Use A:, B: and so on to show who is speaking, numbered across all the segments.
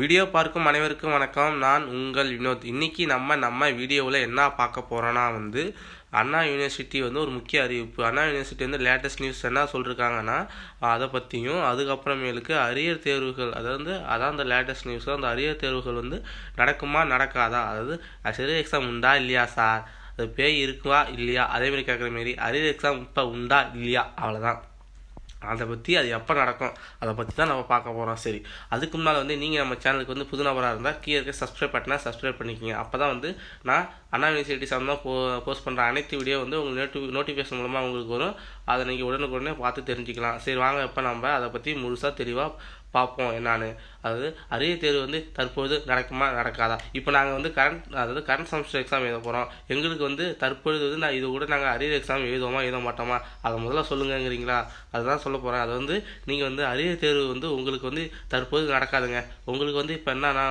A: Video பார்க்கும் அனைவருக்கும் வணக்கம். நான் உங்கள் வினோத். இன்றைக்கி நம்ம வீடியோவில் என்ன பார்க்க போகிறோன்னா அண்ணா யூனிவர்சிட்டி ஒரு முக்கிய அறிவிப்பு. அண்ணா யூனிவர்சிட்டி லேட்டஸ்ட் நியூஸ் என்ன சொல்லியிருக்காங்கன்னா அதை பற்றியும், அதுக்கப்புறமேலுக்கு அரியர் தேர்வுகள் அதான் அந்த லேட்டஸ்ட் நியூஸ். அந்த அரியர் தேர்வுகள் நடக்குமா நடக்காதா, அரியர் எக்ஸாம் உண்டா இல்லையா சார், அது பேய் இருக்குவா இல்லையா, அதேமாதிரி கேட்குற மாரி அரியர் எக்ஸாம் இப்போ உண்டா இல்லையா, அவ்வளோதான். அதை பற்றி அது எப்போ நடக்கும் அதை பற்றி தான் நம்ம பார்க்க போகிறோம். சரி, அதுக்கு முன்னால் நீங்கள் நம்ம சேனலுக்கு புது நபராக இருந்தால் கீழே இருக்க சப்ஸ்கிரைப் பட்டனை சப்ஸ்கிரைப் பண்ணிக்கோங்க. அப்போ தான் நான் அண்ணா யூனிவர்சிட்டி சம்மந்தமாக போஸ்ட் பண்ணுற அனைத்து வீடியோ உங்களுக்கு நோட்டிஃபிகேஷன் மூலமாக உங்களுக்கு வரும். அதை நீங்கள் உடனுக்குடனே பார்த்து தெரிஞ்சுக்கலாம். சரி வாங்க, இப்போ நம்ம அதை பற்றி முழுசாக தெளிவாக பார்ப்போம். என்னான்னு அரியர் தேர்வு தற்போது நடக்குமா நடக்காதா. இப்போ நாங்கள் கரண்ட் செமஸ்டர் எக்ஸாம் எழுத போகிறோம். எங்களுக்கு தற்பொழுது நான் இது கூட நாங்கள் அரியர் எக்ஸாம் எழுதுவோமா எழுத மாட்டோமா அதை முதல்ல சொல்லுங்கிறீங்களா, அதுதான் சொல்ல போகிறேன். அது நீங்கள் அரியர் தேர்வு உங்களுக்கு தற்போது நடக்காதுங்க. உங்களுக்கு இப்போ என்னன்னா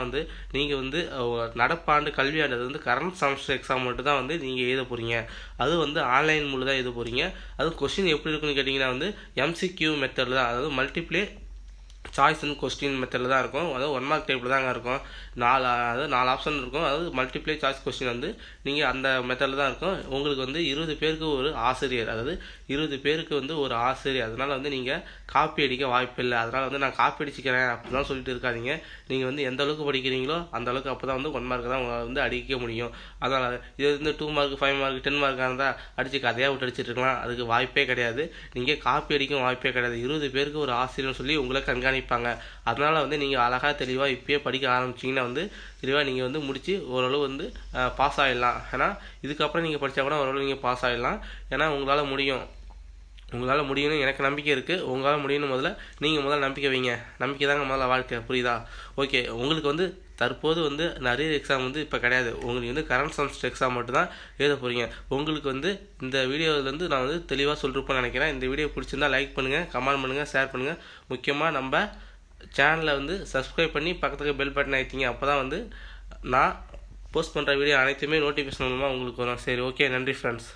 A: நீங்கள் நடப்பாண்டு கல்வியாண்டு கரண்ட் செமஸ்டர் எக்ஸாம் மட்டும் தான் நீங்கள் எழுத போகிறீங்க. அது ஆன்லைன் மூலம் தான் எழுத போகிறீங்க. அது கொஸ்டின் எப்படி இருக்குன்னு கேட்டிங்கன்னா MCQ மெத்தடில் தான், மல்டிப்ளே சாய்ஸ் அண்ட் கொஸ்டின் மெத்தடில் தான் இருக்கும். 1 மார்க் டைப்பில் தாங்க இருக்கும். 4 ஆப்ஷன் இருக்கும். மல்டிப்ளை சாய்ஸ் கொஸ்டின் நீங்கள் அந்த மெத்தடில் தான் இருக்கும். உங்களுக்கு 20 பேருக்கு ஒரு ஆசிரியர், 20 பேருக்கு ஒரு ஆசிரியர். அதனால் நீங்கள் காப்பி அடிக்க வாய்ப்பில்லை. அதனால் நான் காப்பி அடிச்சுக்கிறேன் அப்படிலாம் சொல்லிட்டு இருக்காதிங்க. நீங்கள் எந்த அளவுக்கு படிக்கிறீங்களோ அந்த அளவுக்கு அப்போ தான் 1 மார்க் தான் உங்களால் அடிக்க முடியும். அதனால் இது 2 மார்க் 5 மார்க் 10 மார்க்காக இருந்தால் அடித்து கதையாக விட்டு அடிச்சுட்டு இருக்கலாம். அதுக்கு வாய்ப்பே கிடையாது. நீங்கள் காப்பி அடிக்கும் வாய்ப்பே கிடையாது. 20 பேருக்கு ஒரு ஆசிரியர்னு சொல்லி உங்களை கண்காணிப்பாங்க. அதனால் நீங்கள் அழகாக தெளிவாக இப்பயே படிக்க ஆரம்பிச்சிங்கன்னா தெளிவாக நீங்கள் முடித்து ஓரளவு பாஸ் ஆகிடலாம். ஏன்னா இதுக்கப்புறம் நீங்கள் படித்தா கூட ஓரளவு நீங்கள் பாஸ் ஆகிடலாம். ஏன்னா உங்களால் முடியும்னு எனக்கு நம்பிக்கை இருக்குது. உங்களால் முடியும்னு முதல்ல நம்பிக்கை வைங்க. நம்பிக்கை தாங்க முதல்ல வாழ்க்கை, புரியுதா? ஓகே, உங்களுக்கு தற்போது நிறைய எக்ஸாம் இப்போ கிடையாது. உங்களுக்கு கரண்ட் செமஸ்டர் எக்ஸாம் மட்டும் தான் எழுத போகிறீங்க. உங்களுக்கு இந்த வீடியோவிலேருந்து நான் தெளிவாக சொல்லிருப்பேன்னு நினைக்கிறேன். இந்த வீடியோ பிடிச்சிருந்தால் லைக் பண்ணுங்கள், கமெண்ட் பண்ணுங்கள், ஷேர் பண்ணுங்கள். முக்கியமாக நம்ம சேனலை சப்ஸ்கிரைப் பண்ணி பக்கத்துக்கு பெல் பட்டன் ஆகிட்டீங்க. அப்போ தான் நான் போஸ்ட் பண்ணுற வீடியோ அனைத்துமே நோட்டிஃபிகேஷன் மூலமாக உங்களுக்கு வரும். சரி, ஓகே, நன்றி ஃப்ரெண்ட்ஸ்.